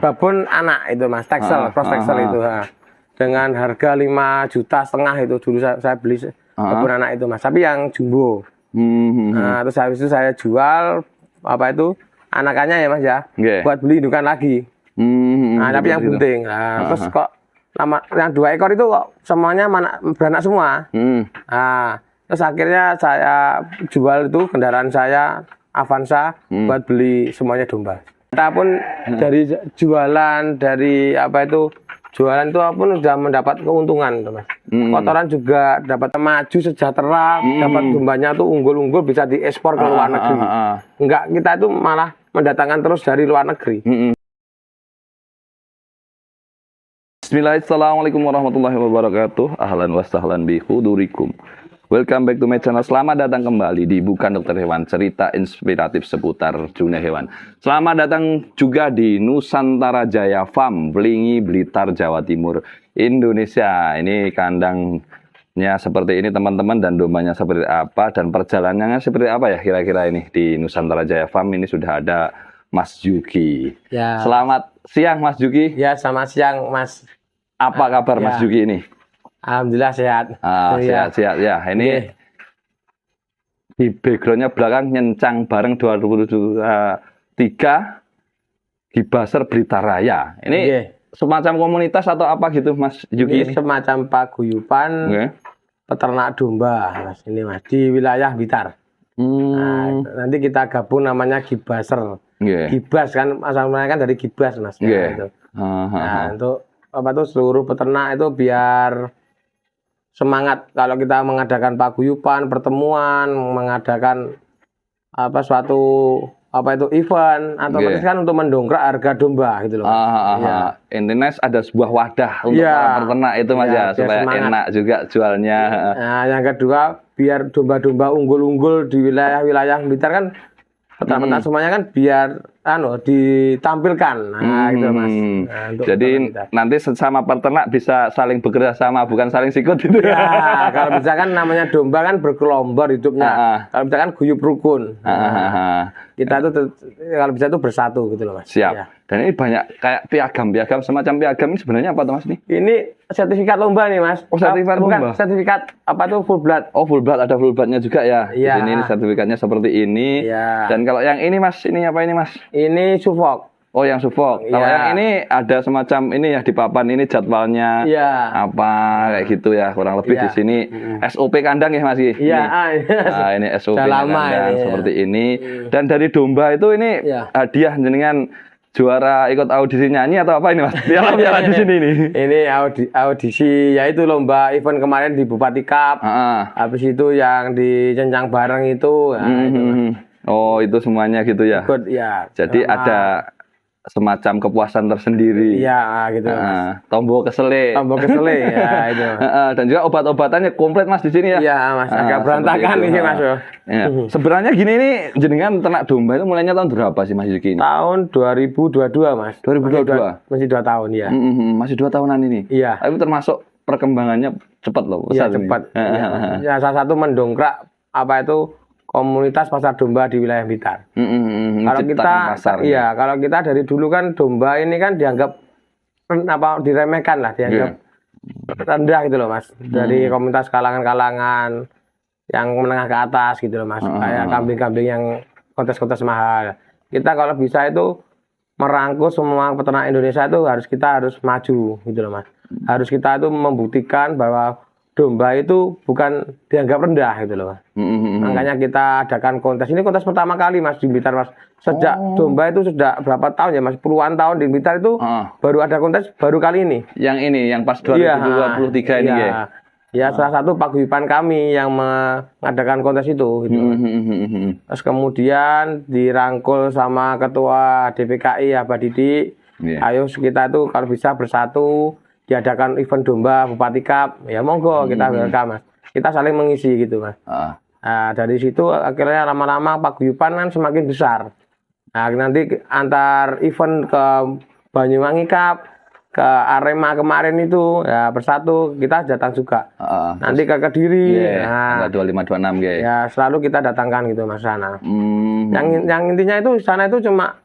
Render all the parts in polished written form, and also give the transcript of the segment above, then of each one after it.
babon anak itu Mas, Texel, cross Texel itu. Dengan harga 5,5 juta itu dulu saya beli babon anak itu Mas, tapi yang jumbo. Nah, terus habis itu saya jual apa itu anakannya ya Mas ya, buat beli indukan lagi. Nah, tapi yang penting. Nah, terus kok yang 2 ekor itu kok semuanya beranak semua. Nah, terus akhirnya saya jual itu kendaraan saya Avanza buat beli semuanya domba. Kita pun dari jualan dari apa itu jualan itu pun sudah mendapat keuntungan, Mas. Kotoran juga dapat maju sejahtera, dapat dombanya tuh unggul-unggul bisa diekspor ke luar negeri. Enggak, kita itu malah mendatangkan terus dari luar negeri. Bismillahirrahmanirrahim. Assalamualaikum warahmatullahi wabarakatuh. Ahlan wa sahlan bi hudurikum. Welcome back to my channel. Selamat datang kembali di Bukan Dokter Hewan, cerita inspiratif seputar dunia hewan. Selamat datang juga di Nusantara Jaya Farm, Belingi, Blitar, Jawa Timur, Indonesia. Ini kandangnya seperti ini teman-teman, dan dombanya seperti apa, dan perjalanannya seperti apa ya kira-kira ini di Nusantara Jaya Farm. Ini sudah ada Mas Juki. Ya. Selamat siang Mas Juki. Ya, selamat siang Mas. Apa kabar Mas Juki ini? Alhamdulillah sehat. Sehat ya. Ini di backgroundnya belakang nyencang bareng 2023 Gibaser Blitar Raya. Ini semacam komunitas atau apa gitu Mas Juki? Ini semacam paguyuban peternak domba Mas. Ini Mas di wilayah Blitar. Nah, nanti kita gabung namanya Gibaser. Gibas kan asalnya kan dari Gibas Mas. Gitu. Nah, untuk apa tuh seluruh peternak itu biar semangat kalau kita mengadakan paguyuban, pertemuan, mengadakan apa suatu apa itu event atau kan untuk mendongkrak harga domba gitu loh. Intinya ada sebuah wadah untuk para peternak itu Mas ya, supaya semangat. Enak juga jualnya. Nah, yang kedua biar domba-domba unggul-unggul di wilayah-wilayah Blitar kan peternak semuanya kan biar ditampilkan. Nah, gitu Mas. Nah, jadi nanti sesama peternak bisa saling bekerja sama, bukan saling sikut gitu. Ya, kalau bisa kan namanya domba kan berkelompok hidupnya. Kalau bisa kan guyup rukun. Kita tuh kalau bisa tuh bersatu gitu loh Mas. Siap. Ya. Dan ini banyak kayak piagam semacam piagam ini sebenarnya apa tuh Mas nih? Ini sertifikat lomba nih Mas. Oh, sertifikat lomba. Sertifikat apa tuh full blood. Oh, full blood, ada full bloodnya juga ya. Di sini ini sertifikatnya seperti ini. Dan kalau yang ini Mas, ini apa ini Mas? Ini Suffolk. Oh, yang Suffolk. Kalau yang ini ada semacam ini ya di papan ini jadwalnya. Apa kayak gitu ya, kurang lebih di sini SOP kandang ya Mas. Nah, ini SOP kandang seperti ini. Dan dari domba itu ini hadiah jenengan juara ikut audisi nyanyi atau apa ini Mas? Piala di sini ini. Ini audisi yaitu lomba event kemarin di Bupati Cup. Habis itu yang di Cencang Bareng itu. Oh, itu semuanya gitu ya. Jadi ada semacam kepuasan tersendiri. Iya, gitu. Tombol kesele. Ya itu. Dan juga obat-obatannya komplit Mas di sini ya. Iya Mas, agak berantakan ini Mas. Sebenarnya gini nih, jenengan ternak domba itu mulainya tahun berapa sih Mas Yuki? Tahun 2022 Mas. 2022. Masih 2 tahun ya. Masih 2 tahunan ini. Iya. Tapi termasuk perkembangannya cepat loh. Iya cepat. Ya, salah satu mendongkrak apa itu komunitas pasar domba di wilayah Blitar. Kalau kita kalau kita dari dulu kan domba ini kan dianggap diremehkan lah, dianggap rendah gitu loh Mas. Dari komunitas kalangan-kalangan yang menengah ke atas gitu loh Mas. Kayak kambing-kambing yang kontes-kontes mahal. Kita kalau bisa itu merangkul semua peternak Indonesia itu kita harus maju gitu loh Mas. Harus kita itu membuktikan bahwa domba itu bukan dianggap rendah gitu loh Mas. Makanya kita adakan kontes. Ini kontes pertama kali Mas di Blitar Mas. Sejak domba itu sudah berapa tahun ya Mas? Puluhan tahun di Blitar itu baru ada kontes baru kali ini. Yang ini yang pas 2023 ini ya. Ya salah satu paguyuban kami yang mengadakan kontes itu gitu. Terus kemudian dirangkul sama ketua DPKI Pak Didi. Ayo kita tuh kalau bisa bersatu diadakan event domba Bupati Cup, ya monggo kita welcome Mas. Kita saling mengisi gitu Mas. Nah, dari situ akhirnya lama-lama paguyuban kan semakin besar. Nah, nanti antar event ke Banyuwangi Cup, ke Arema kemarin itu ya bersatu kita datang juga. Nanti ke Kediri, tanggal 25 26 ya selalu kita datangkan gitu Mas sana. Yang intinya itu sana itu cuma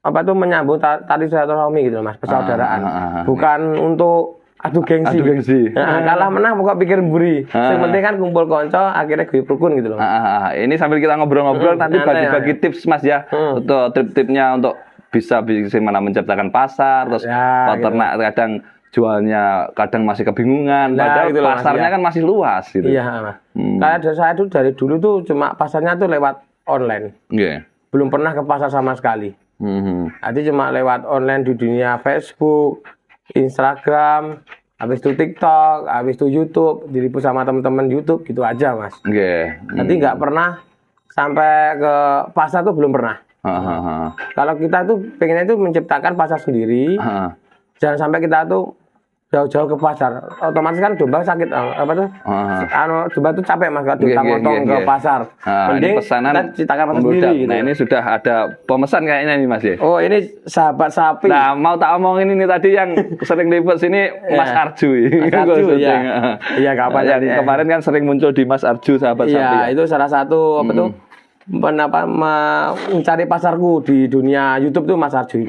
apa itu menyambung tali silaturahmi gitu Mas, persaudaraan. Bukan untuk adu gengsi. Nah, kalah menang pokok pikir mburi. Yang penting kan kumpul konco akhirnya gue rukun gitu loh. Ini sambil kita ngobrol-ngobrol nanti bagi-bagi tips Mas ya. Untuk tip-tipnya untuk bisa bagaimana menciptakan pasar, terus peternak kadang jualnya kadang masih kebingungan, padahal pasarnya kan masih luas gitu. Iya Mas. Karena saya tuh dari dulu tuh cuma pasarnya tuh lewat online. Belum pernah ke pasar sama sekali. Jadi cuma lewat online di dunia Facebook, Instagram, habis itu TikTok, habis itu YouTube, diliput sama teman-teman YouTube gitu aja Mas. Jadi nggak pernah sampai ke pasar tuh belum pernah. Kalau kita tuh pengennya itu menciptakan pasar sendiri, jangan sampai kita tuh jauh-jauh ke pasar. Otomatis kan domba sakit, apa tuh? Domba tuh capek Mas kalau ditang-tang ke pasar. Mending pesanan kita ciptakan pasar sendiri. Gitu. Nah ini sudah ada pemesan kayaknya nih Mas ya. Oh ini sahabat sapi. Nah mau tak omongin ini tadi yang sering liput sini Mas Arju. Mas Arju ya. Iya kapan yang kemarin kan sering muncul di Mas Arju sahabat sapi. Iya itu salah satu apa tuh? Mencari pasarku di dunia YouTube tuh Mas Arju.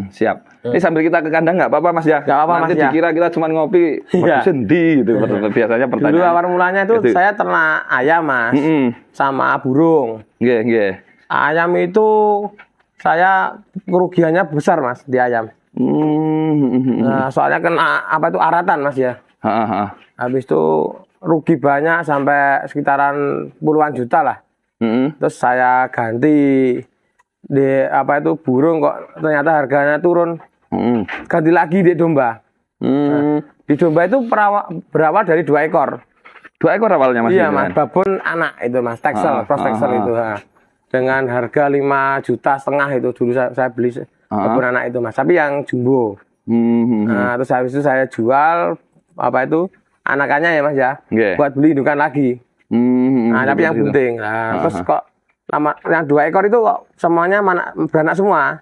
Siap. Ini sambil kita ke kandang nggak apa-apa Mas ya? Nggak apa-apa Mas ya. Dikira kita cuma ngopi sendi gitu. Biasanya pertanyaan. Dulu awal mulanya itu saya ternak ayam Mas, sama burung. Ayam itu saya kerugiannya besar Mas di ayam. Nah, soalnya kena apa itu aratan Mas ya. Habis itu rugi banyak sampai sekitaran puluhan juta lah. Terus saya ganti di apa itu burung kok ternyata harganya turun. Ganti lagi di domba. Nah, di domba itu berawal dari 2 ekor. 2 ekor awalnya Mas? Iya Mas, babon anak itu Mas, Texel, cross Texel itu. Dengan harga 5,5 juta itu dulu saya beli babon anak itu Mas. Tapi yang jumbo. Nah, terus habis itu saya jual apa itu anakannya ya Mas ya, buat beli indukan lagi. Nah, tapi yang bunting. Nah, terus kok yang 2 ekor itu kok semuanya beranak semua.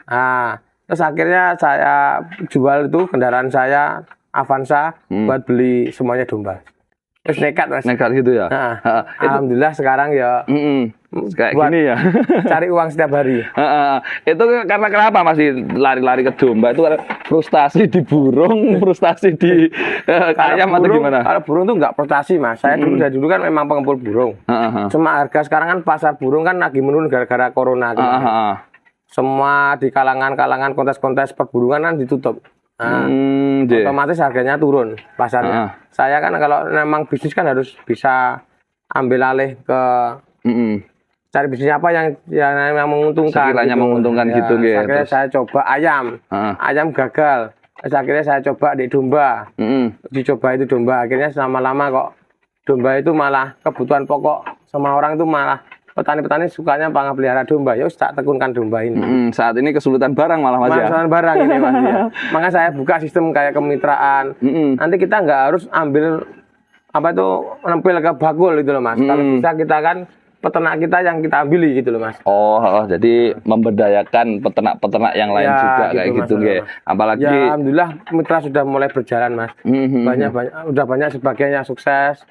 Nah, terus akhirnya saya jual itu kendaraan saya Avanza buat beli semuanya domba. Terus nekat Mas. Nekat gitu ya. Nah, alhamdulillah sekarang ya kayak gini ya. Cari uang setiap hari. Itu karena kenapa masih lari-lari ke domba itu frustasi di burung, frustasi di ayam atau gimana? Kalau burung tuh nggak frustasi Mas. Saya dari dulu kan memang pengepul burung. Cuma harga sekarang kan pasar burung kan lagi menurun gara-gara corona. Semua di kalangan kontes-kontes perburungan kan ditutup. Nah, otomatis harganya turun pasarnya. Saya kan kalau memang bisnis kan harus bisa ambil alih ke cari bisnis apa yang menguntungkan. Sekiranya gitu. Menguntungkan ya, gitu. Akhirnya saya coba ayam gagal. Terus akhirnya saya coba di domba. Dicoba itu domba. Akhirnya lama-lama kok domba itu malah kebutuhan pokok sama orang itu malah petani-petani sukanya pelihara domba, ya tak tekunkan domba ini. Saat ini kesulitan barang malah Mas ya. Kesulitan barang ini Mas ya. Maka saya buka sistem kayak kemitraan. Nanti kita nggak harus ambil apa itu nempel ke bakul gitu loh Mas. Kalau bisa kita kan peternak kita yang kita ambil gitu loh Mas. Jadi memberdayakan peternak-peternak yang lain juga gitu, kayak gitu nggih. Apalagi ya, alhamdulillah mitra sudah mulai berjalan Mas. Udah banyak sebagainya sukses.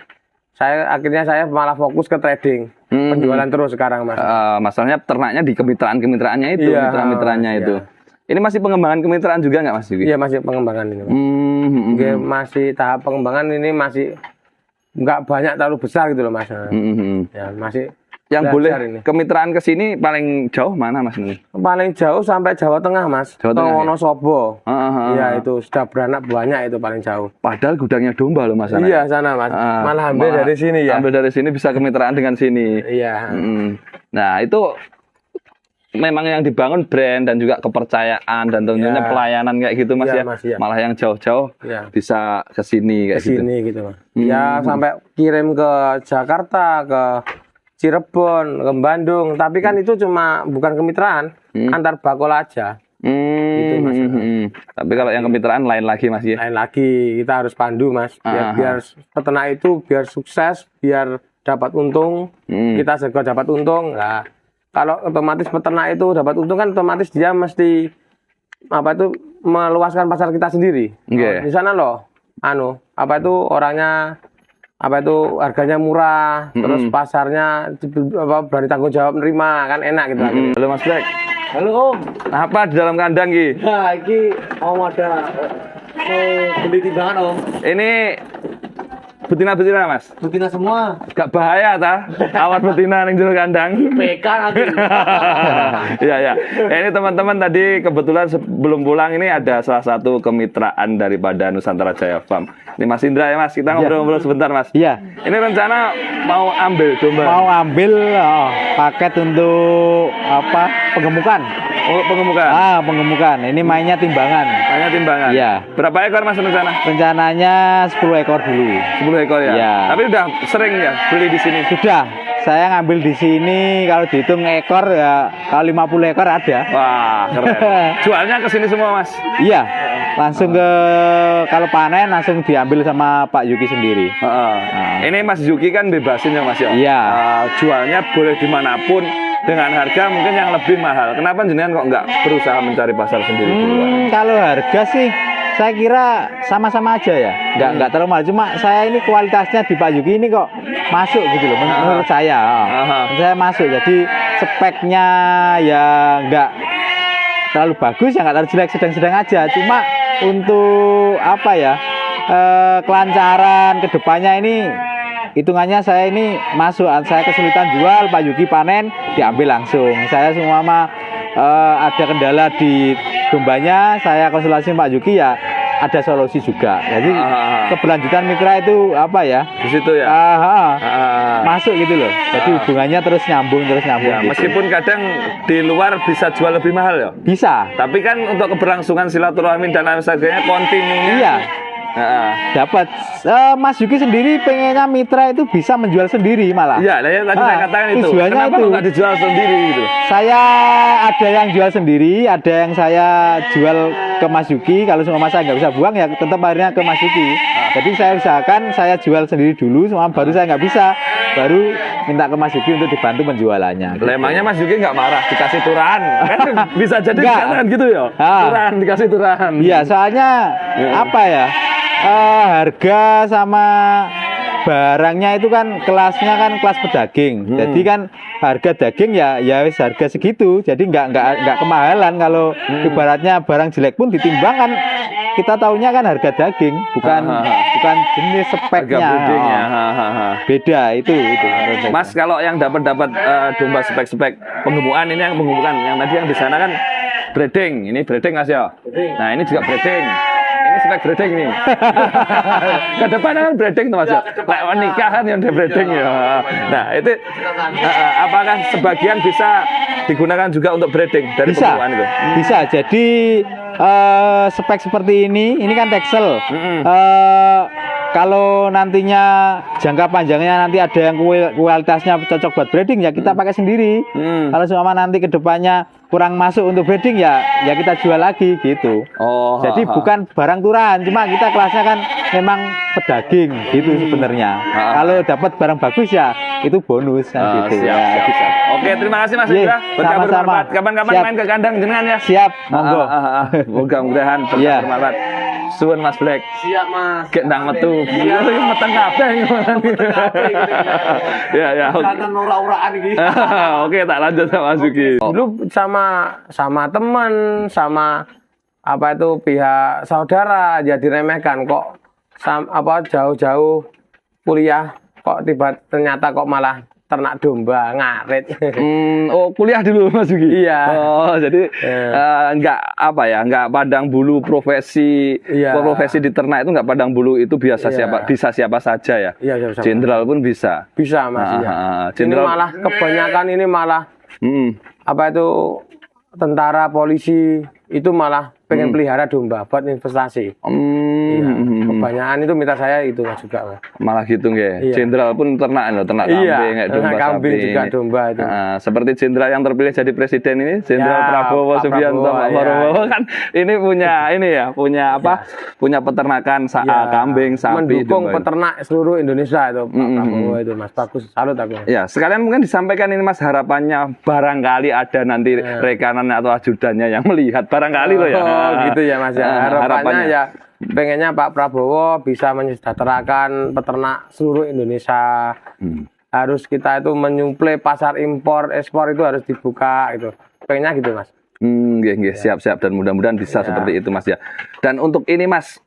Akhirnya saya malah fokus ke trading, penjualan terus sekarang Mas. Masalahnya ternaknya di kemitraannya itu, mitra-mitranya itu. Ini masih pengembangan kemitraan juga nggak Mas? Iya masih pengembangan ini Mas. Masih tahap pengembangan ini masih nggak banyak terlalu besar gitu loh Mas. Ya masih. Yang boleh ini. Kemitraan ke sini paling jauh mana Mas ini? Paling jauh sampai Jawa Tengah Mas. Jawa Tengah. Wonosobo. Iya itu sudah beranak banyak itu paling jauh. Padahal gudangnya domba loh Mas. Iya sana Mas. Malah ambil dari sini ya. Ambil dari sini bisa kemitraan dengan sini. Iya. Nah itu memang yang dibangun brand dan juga kepercayaan dan tentunya pelayanan kayak gitu Mas ya. Mas, Malah yang jauh-jauh bisa ke sini kayak gitu. Ke sini gitu Mas. Ya sampai kirim ke Jakarta, ke Cirebon, ke Bandung, tapi kan itu cuma bukan kemitraan, antar bakul aja. Gitu, Mas. Tapi kalau yang kemitraan lain lagi Mas ya? Lain lagi, kita harus pandu Mas, biar peternak itu biar sukses, biar dapat untung, kita juga dapat untung. Nah, kalau otomatis peternak itu dapat untung kan otomatis dia mesti apa itu meluaskan pasar kita sendiri. Di sana loh, orangnya apa itu harganya murah, terus pasarnya berani tanggung jawab nerima, kan enak gitu. Halo Mas Black. Halo Om. Apa di dalam kandang ki? Nah, ini Om ada beli timbangan Om. Ini betina-betina Mas. Betina semua. Gak bahaya ta? Awat betina ning jero kandang. PK nanti. Iya ya. Ini teman-teman tadi kebetulan sebelum pulang ini ada salah satu kemitraan daripada Nusantara Jaya Farm. Ini Mas Indra ya Mas, kita ngobrol-ngobrol sebentar Mas. Iya. Ini rencana mau ambil domba. Mau ambil paket untuk apa? Penggemukan. Oh, pengemukan. Penggemukan. Ini mainnya timbangan. Tanya timbangan. Iya. Berapa ekor Mas rencana? Rencananya 10 ekor dulu. 10 ekor ya. Iya. Tapi udah sering ya beli di sini. Sudah. Saya ngambil di sini kalau dihitung ekor ya kalau 50 ekor ada. Wah, keren. Jualnya ke sini semua Mas. Iya. Langsung ke kalau panen langsung diambil sama Pak Yuki sendiri. Ini Mas Yuki kan bebasin ya Mas ya. Iya. Jualnya boleh dimanapun dengan harga mungkin yang lebih mahal. Kenapa jenengan kok nggak berusaha mencari pasar sendiri duluan? Kalau harga sih saya kira sama-sama aja ya, nggak terlalu mahal. Cuma saya ini kualitasnya di Pak Yuki ini kok masuk gitu loh, menurut saya. Saya masuk, jadi speknya ya nggak terlalu bagus, ya nggak terlalu jelek, sedang-sedang aja. Cuma untuk apa ya, kelancaran kedepannya ini hitungannya saya ini masuk. Saya kesulitan jual, Pak Yuki panen diambil langsung. Saya semua mah ada kendala di dombanya, saya konsultasi Pak Yuki ya ada solusi juga. Jadi keberlanjutan mitra itu apa ya? Di situ ya. Masuk gitu loh. Jadi hubungannya terus nyambung Ya, gitu. meskipun kadang di luar bisa jual lebih mahal ya. Bisa. Tapi kan untuk keberlangsungan silaturahmi dan lain sebagainya kontinunya. Iya. Dapat. Mas Yuki sendiri pengennya mitra itu bisa menjual sendiri malah. Iya, ya, tadi saya katakan itu. Tujuannya Kenapa itu. kok nggak dijual sendiri gitu? Saya ada yang jual sendiri, ada yang saya jual ke Mas Yuki. Kalau semua masa nggak bisa buang ya tetap akhirnya ke Mas Yuki. Jadi saya usahakan saya jual sendiri dulu, semua baru saya nggak bisa, baru minta ke Mas Yuki untuk dibantu penjualannya. Lah, emangnya Mas Yuki nggak marah dikasih turahan? Kan bisa jadi Nggak. kan gitu ya. Turahan, dikasih turahan. Iya, soalnya apa ya? Harga sama barangnya itu kan kelasnya kan kelas pedaging. Jadi kan harga daging ya wis harga segitu. Jadi nggak kemahalan. Kalau ibaratnya barang jelek pun ditimbang kan kita taunya kan harga daging, bukan jenis speknya. Harga breedingnya. Beda itu. Mas, kalau yang dapat domba spek-spek penggemukan, ini yang penggemukan, yang tadi yang di sana kan breeding. Ini breeding Mas ya. Nah, ini juga breeding. Ini spek breeding nih. Ke depan kan breeding tuh Mas ya. Kayak nikah kan yang ada breeding ya. Nah, itu apakah sebagian bisa digunakan juga untuk breeding dari Bisa. penggemukan itu? Bisa. Jadi spek seperti ini kan Texel. Kalau nantinya jangka panjangnya nanti ada yang kualitasnya cocok buat breeding ya kita pakai sendiri. Kalau semua nanti kedepannya kurang masuk untuk breeding ya kita jual lagi gitu. Jadi bukan barang turahan, cuma kita kelasnya kan memang pedaging gitu sebenarnya. Kalau dapat barang bagus ya itu bonus kan gitu. Siap. Oke, terima kasih Mas Indra. Berkabar sama-sama. bermanfaat. Kapan-kapan Siap. main ke kandang jenengan ya. Siap, monggo. Mudah-mudahan Iya. bermanfaat. Suwun Mas Black. Siap Mas. Kayak ndang metu. Iya, meteng kabeh ngono. Ya. Kanan ora-oraan iki. Oke, tak lanjut sama Mas Yuki. Dulu sama teman, sama apa itu pihak saudara jadi diremehkan kok jauh-jauh kuliah kok ternyata kok malah ternak domba ngarit. Kuliah dulu Mas Yuki. Iya. Jadi nggak pandang bulu profesi. Iya. Profesi di ternak itu nggak pandang bulu, itu biasa Iya. bisa siapa saja ya. Iya, siapa. Jenderal pun bisa. Bisa Mas ya. Ini Jenderal malah kebanyakan ini malah apa itu tentara polisi itu malah pengen pelihara domba buat investasi. Iya. Kebanyakan itu mitra saya itu Mas juga Mas. Malah gitu nggih. Iya. Jenderal pun ternak kambing, Iya, domba kambing sapi. juga domba itu. Seperti jenderal yang terpilih jadi presiden ini, Jenderal Ya, Prabowo Pak Subianto, Prabowo, Pak ya. Prabowo kan ini punya apa? Punya peternakan Ya, kambing, sapi, mendukung domba. peternak seluruh Indonesia itu Pak Prabowo itu Mas. Bagus, salut aku. Ya, sekalian mungkin disampaikan ini Mas, harapannya barangkali ada nanti rekanan atau ajudannya yang melihat barangkali loh ya. Oh, gitu ya Mas ya. Harapannya ya pengennya Pak Prabowo bisa mensejahterakan peternak seluruh Indonesia. Harus kita itu menyuplai pasar impor, ekspor itu harus dibuka itu. Pengennya gitu Mas. Siap-siap dan mudah-mudahan bisa seperti itu Mas ya. Dan untuk ini Mas,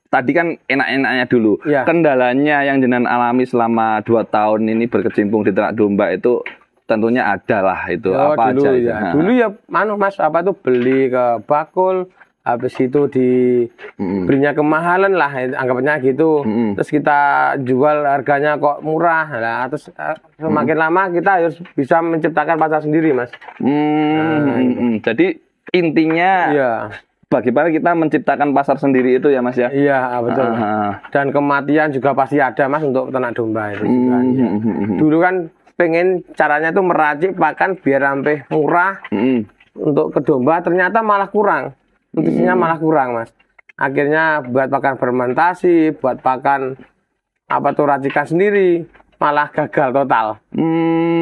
tadi kan enak-enaknya dulu. Kendalanya yang jenengan alami selama 2 tahun ini berkecimpung di ternak domba itu tentunya ada lah itu apa dulu, aja itu. Dulu ya Mas apa tuh beli ke bakul, habis itu belinya kemahalan lah anggapannya gitu. Terus kita jual harganya kok murah lah. Terus semakin lama kita harus bisa menciptakan pasar sendiri Mas. Jadi intinya bagaimana kita menciptakan pasar sendiri itu ya Mas ya? Iya betul. Dan kematian juga pasti ada Mas untuk ternak domba itu juga. Dulu kan pengen caranya tuh meracik pakan biar sampai murah untuk ke domba, ternyata malah kurang, nutrisinya malah kurang Mas. Akhirnya buat pakan fermentasi, buat pakan apa tuh racikan sendiri, malah gagal total.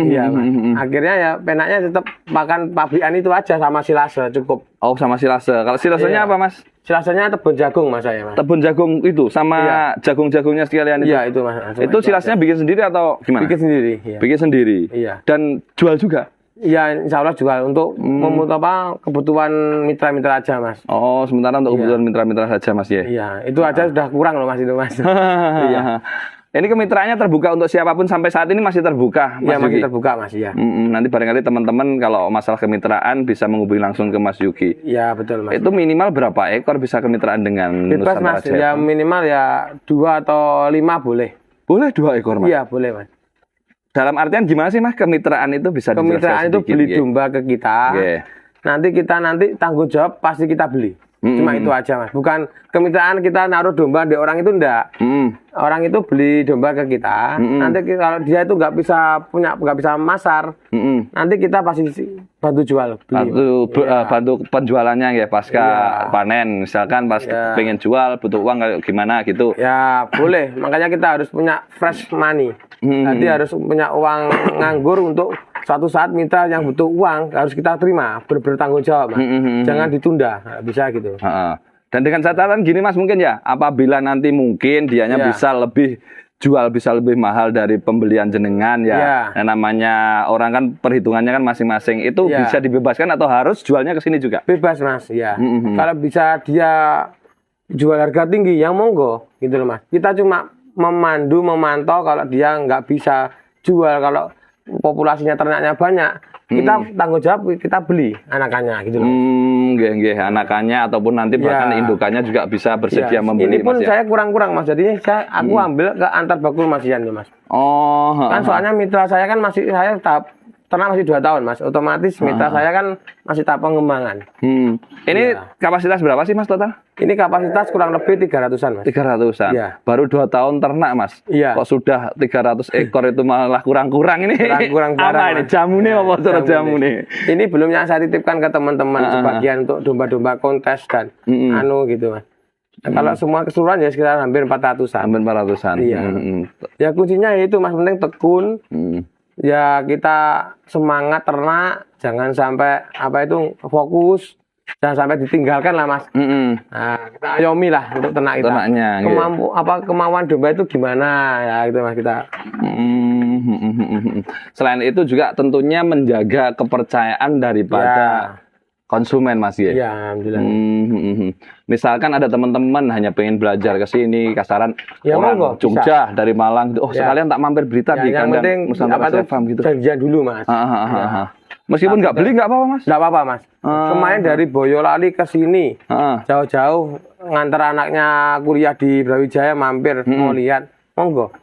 Iya Mas. Akhirnya ya penaknya tetap makan pabrikan itu aja sama silase cukup. Oh sama silase. Kalau silasenya apa Mas? Silasenya tebun jagung Mas saya Mas. Tebun jagung itu sama jagung-jagungnya sekalian itu. Iya itu Mas. Itu silasenya bikin sendiri atau gimana? Bikin sendiri. Iya. Bikin sendiri. Iya. Dan jual juga. Iya, insya Allah jual untuk kebutuhan mitra-mitra aja Mas. Oh, sementara untuk kebutuhan mitra-mitra saja Mas ya. Iya, itu aja sudah kurang loh Mas itu Mas. Iya. Ini kemitraannya terbuka untuk siapapun sampai saat ini masih terbuka, Mas Iya, masih Yuki? terbuka Mas, ya. Nanti barangkali teman-teman kalau masalah kemitraan bisa menghubungi langsung ke Mas Yuki. Iya, betul Mas. Itu minimal berapa ekor bisa kemitraan dengan bebas Nusantara Mas, Jaya? ya minimal ya 2 atau 5 boleh. Boleh 2 ekor Mas? Iya, boleh Mas. Dalam artian gimana sih Mas kemitraan itu bisa Kemitraan itu sedikit, beli ya? domba ke kita. Nanti kita tanggung jawab pasti kita beli. Cuma itu aja Mas. Bukan kemitraan kita naruh domba di orang itu enggak. Orang itu beli domba ke kita. Nanti kalau dia itu nggak bisa masar. Nanti kita pasti bantu jual. Bantu penjualannya ya pasca panen. Misalkan pas pengen jual butuh uang gimana gitu. Ya boleh. Makanya kita harus punya fresh money. Nanti harus punya uang nganggur untuk suatu saat mitra yang butuh uang harus kita terima, bertanggung jawab Mas. Jangan ditunda, bisa gitu. Dan dengan catatan gini Mas mungkin ya, apabila nanti mungkin dianya bisa lebih lebih mahal dari pembelian jenengan ya. Yang namanya orang kan perhitungannya kan masing-masing. Itu bisa dibebaskan atau harus jualnya ke sini juga? Bebas Mas, ya. Kalau bisa dia jual harga tinggi, yang monggo gitu loh Mas. Kita cuma memantau kalau dia nggak bisa jual, kalau populasinya ternaknya banyak, kita tanggung jawab, kita beli anakannya gitu loh. Anakannya ataupun nanti bahkan indukannya juga bisa bersedia membeli. Ini pun Mas, saya kurang-kurang Mas, jadi aku ambil ke antar bakul Mas Ian Mas. Kan soalnya mitra saya kan saya tahap ternak masih 2 tahun Mas, otomatis mitra saya kan masih tahap pengembangan. Ini kapasitas berapa sih Mas total? Ini kapasitas kurang lebih 300-an Mas. 300-an? Baru 2 tahun ternak Mas? Kok sudah 300 ekor itu malah kurang-kurang ini? Kurang apa ini? Jamu nih apa jamu nih? Ini belum yang saya titipkan ke teman-teman sebagian untuk domba-domba kontes dan gitu Mas. Kalau semua keseluruhan ya sekitar hampir 400-an. Hampir 400-an. Iya. Ya kuncinya itu Mas, penting tekun. Ya kita semangat ternak, jangan sampai fokus, jangan sampai ditinggalkan lah Mas. Nah, kita ayomi lah untuk ternak kita. Ternaknya, kemauan domba itu gimana ya gitu Mas kita. Selain itu juga tentunya menjaga kepercayaan daripada konsumen Mas ya. Iya, alhamdulillah. Misalkan ada teman-teman hanya pengen belajar ke sini, kasaran orang Jogja dari Malang, sekalian tak mampir berita di kandang Nusantara Jaya Farm gitu. Janjian dulu Mas. Meskipun nggak beli nggak apa-apa Mas? Nggak apa-apa Mas. Kemarin dari Boyolali ke sini, jauh-jauh ngantar anaknya kuliah di Brawijaya mampir mau lihat, monggo.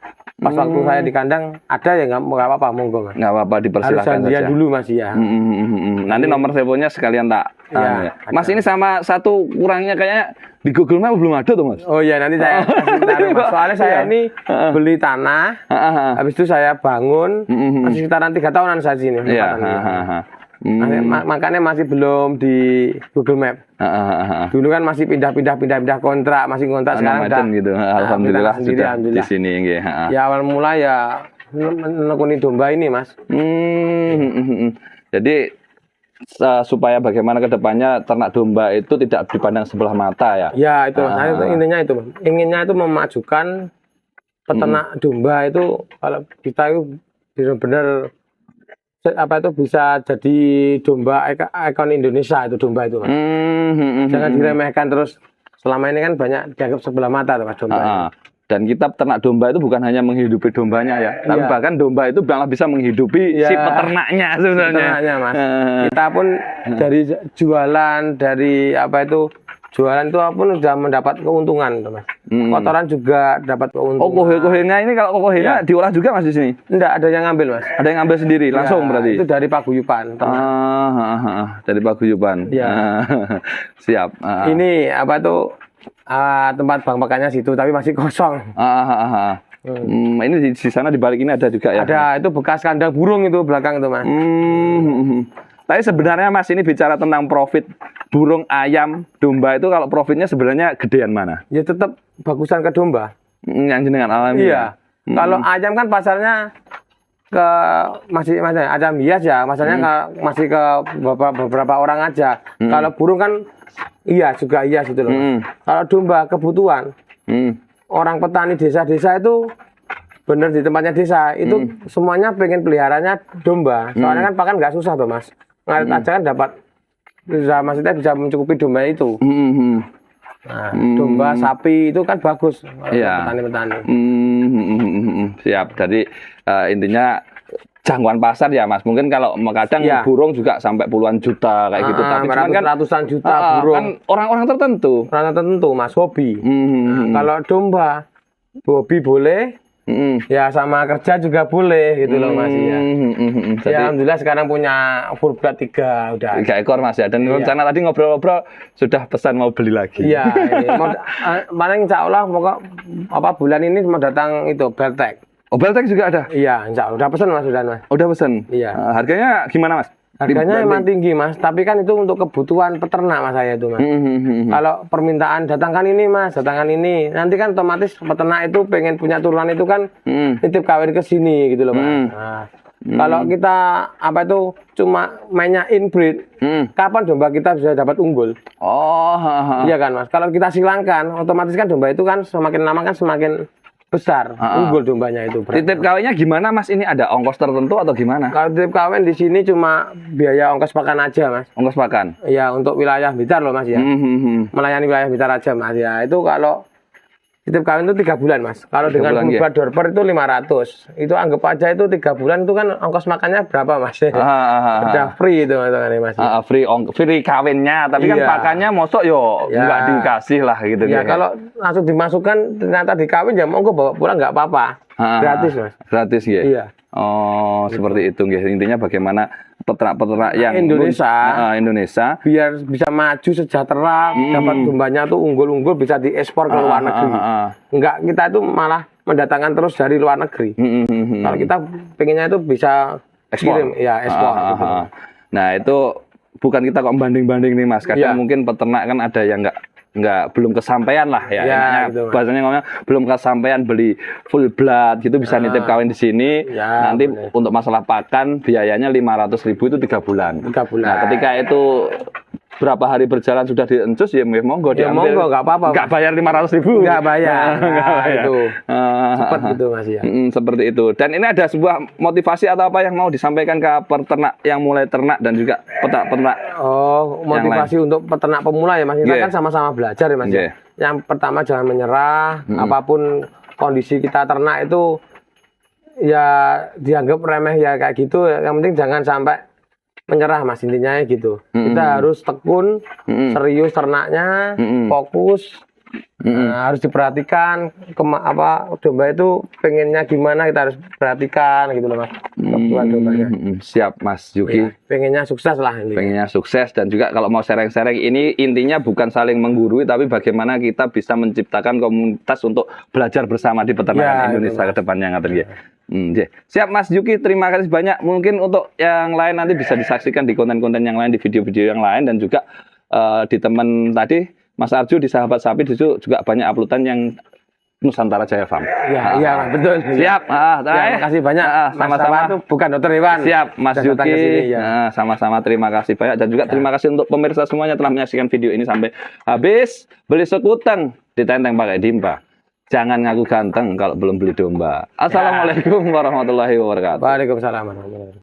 Pas waktu saya di kandang ada ya nggak apa-apa, monggo Mas. Nggak apa-apa, dipersilakan saja. Dulu Mas ya. Nanti nomor teleponnya sekalian tak. Mas ini sama satu kurangnya kayaknya di Google Maps belum ada tuh Mas. Oh iya nanti saya kasih taruh Mas. Soalnya saya ini beli tanah, habis itu saya bangun, masih sekitaran 3 tahunan saya sini. Makanya masih belum di Google Map. Dulu kan masih pindah kontrak, masih kontrak sekarang udah gitu. Alhamdulillah sudah di sini. Ya awal mula ya menekuni domba ini Mas. Jadi supaya bagaimana kedepannya ternak domba itu tidak dipandang sebelah mata ya. Ya itu Mas. Itu intinya itu Mas. Inginnya itu memajukan peternak domba itu, kalau kita itu benar-benar apa itu bisa jadi domba ikon Indonesia itu domba itu Mas. Jangan diremehkan terus. Selama ini kan banyak dianggap sebelah mata tuh Mas domba. Dan kita peternak domba itu bukan hanya menghidupi dombanya ya, tapi bahkan domba itu malah bisa menghidupi si peternaknya sebenarnya. Peternaknya Mas. Kita pun dari jualan, dari apa itu jualan itu pun sudah mendapat keuntungan tuh Mas. Kotoran juga dapat keuntungan. Oh, kohenya ini kalau kohenya diolah juga Mas di sini? Enggak, ada yang ngambil Mas. Ada yang ngambil sendiri langsung berarti? Itu dari paguyuban. Dari paguyuban. Ya. Siap. Ini apa tuh tempat bang pakannya situ tapi masih kosong. Ini di sana di balik ini ada juga ya? Ada, itu bekas kandang burung itu belakang itu Mas. Tapi sebenarnya Mas ini bicara tentang profit burung, ayam, domba itu kalau profitnya sebenarnya gedean mana? Ya tetap bagusan ke domba. Yang jenengan alami. Iya. Kalau ayam kan pasarnya ke masih ayam hias ya, masanya masih ke beberapa orang aja. Kalau burung kan iya juga hias gitu loh. Kalau domba kebutuhan. Orang petani desa-desa itu bener di tempatnya desa itu semuanya pengen peliharanya domba. Soalnya kan pakan nggak susah tuh Mas. Ngarit aja kan dapat maksudnya bisa mencukupi domba itu. Nah, domba, sapi itu kan bagus petani-petani. Siap. Jadi intinya jangkauan pasar ya Mas. Mungkin kalau kadang burung juga sampai puluhan juta kayak gitu. Tapi kan ratusan juta burung. Kan orang-orang tertentu. Orang tertentu Mas, hobi. Kalau domba, hobi boleh. Ya sama kerja juga boleh gitu loh Mas ya. Jadi, alhamdulillah sekarang punya full blood 3 udah. 3 ekor Mas ya. Dan rencana tadi ngobrol-ngobrol sudah pesan mau beli lagi. Iya, paling insya Allah pokok bulan ini mau datang itu Beltek. Oh, Beltek juga ada? Iya, insya Allah udah pesan Mas sudah Mas. Udah pesan. Iya. Harganya gimana Mas? Harganya emang tinggi Mas, tapi kan itu untuk kebutuhan peternak Mas saya itu Mas. Kalau permintaan datangkan ini Mas, datangkan ini, nanti kan otomatis peternak itu pengen punya turunan itu kan nitip kawin ke sini gitu loh Mas. Nah, kalau kita apa itu cuma mainnya inbreed, kapan domba kita bisa dapat unggul? Iya kan Mas. Kalau kita silangkan, otomatis kan domba itu kan semakin lama kan semakin besar, unggul dombanya itu. Titip kawinnya gimana Mas? Ini ada ongkos tertentu atau gimana? Kalau titip kawin di sini cuma biaya ongkos pakan aja Mas. Ongkos pakan? Iya, untuk wilayah Blitar loh Mas ya. Melayani wilayah Blitar aja Mas ya. Itu kalau titip kawin itu 3 bulan Mas. Kalau dengan full blood dorper itu 500. Itu anggap aja itu 3 bulan itu kan ongkos makannya berapa Mas? Udah free itu Mas. Free kawinnya, tapi kan pakannya mosok nggak dikasih lah gitu. Ya kalau langsung dimasukkan ternyata dikawin ya monggo bawa pulang nggak apa-apa. Gratis Mas. Gratis ya? Iya. Oh, seperti itu guys. Intinya bagaimana peternak-peternak yang Indonesia biar bisa maju sejahtera, dapat dombanya tuh unggul-unggul bisa diekspor ke luar negeri. Enggak, kita itu malah mendatangkan terus dari luar negeri. Kalau kita pengennya itu bisa ekspor. Ekspor. Nah, itu bukan kita kok banding-banding nih Mas. Kadang mungkin peternak kan ada yang belum kesampaian lah ya. Gitu, bahasanya ngomongnya belum kesampaian beli full blood gitu bisa nitip kawin di sini. Nanti untuk masalah pakan biayanya 500.000 itu 3 bulan. 3 bulan. Nah, ketika itu berapa hari berjalan sudah diencus ya monggo diambil. Monggo enggak apa-apa. Enggak bayar 500.000. Enggak bayar. Itu. Cepat gitu Mas ya. Seperti itu. Dan ini ada sebuah motivasi atau apa yang mau disampaikan ke peternak yang mulai ternak dan juga peternak. Motivasi untuk peternak pemula ya Mas. Kita kan sama-sama belajar ya Mas. Yang pertama jangan menyerah, apapun kondisi kita ternak itu ya dianggap remeh ya kayak gitu. Yang penting jangan sampai menyerah Mas, intinya gitu. Kita harus tekun, serius ternaknya, fokus. Harus diperhatikan domba itu pengennya gimana, kita harus perhatikan gitu loh Mas. Kebutuhan dombanya. Siap Mas Yuki. Pengennya sukses lah ini. Pengennya sukses, dan juga kalau mau sharing-sharing ini intinya bukan saling menggurui tapi bagaimana kita bisa menciptakan komunitas untuk belajar bersama di peternakan Indonesia ke depannya ngaten nggih. Siap Mas Yuki, terima kasih banyak. Mungkin untuk yang lain nanti bisa disaksikan di konten-konten yang lain, di video-video yang lain, dan juga di teman tadi Mas Arju di Sahabat Sapi juga banyak uploadan yang Nusantara Jaya Farm. Iya, betul. Siap. Terima kasih banyak. Sama-sama. Itu bukan dokter hewan. Siap, Mas Sudah datang ke Yuki. sini, ya. Sama-sama terima kasih banyak dan juga terima kasih untuk pemirsa semuanya telah menyaksikan video ini sampai habis. Beli sekuteng ditenteng pakai dimba. Jangan ngaku ganteng kalau belum beli domba. Assalamualaikum warahmatullahi wabarakatuh. Waalaikumsalam warahmatullahi wabarakatuh.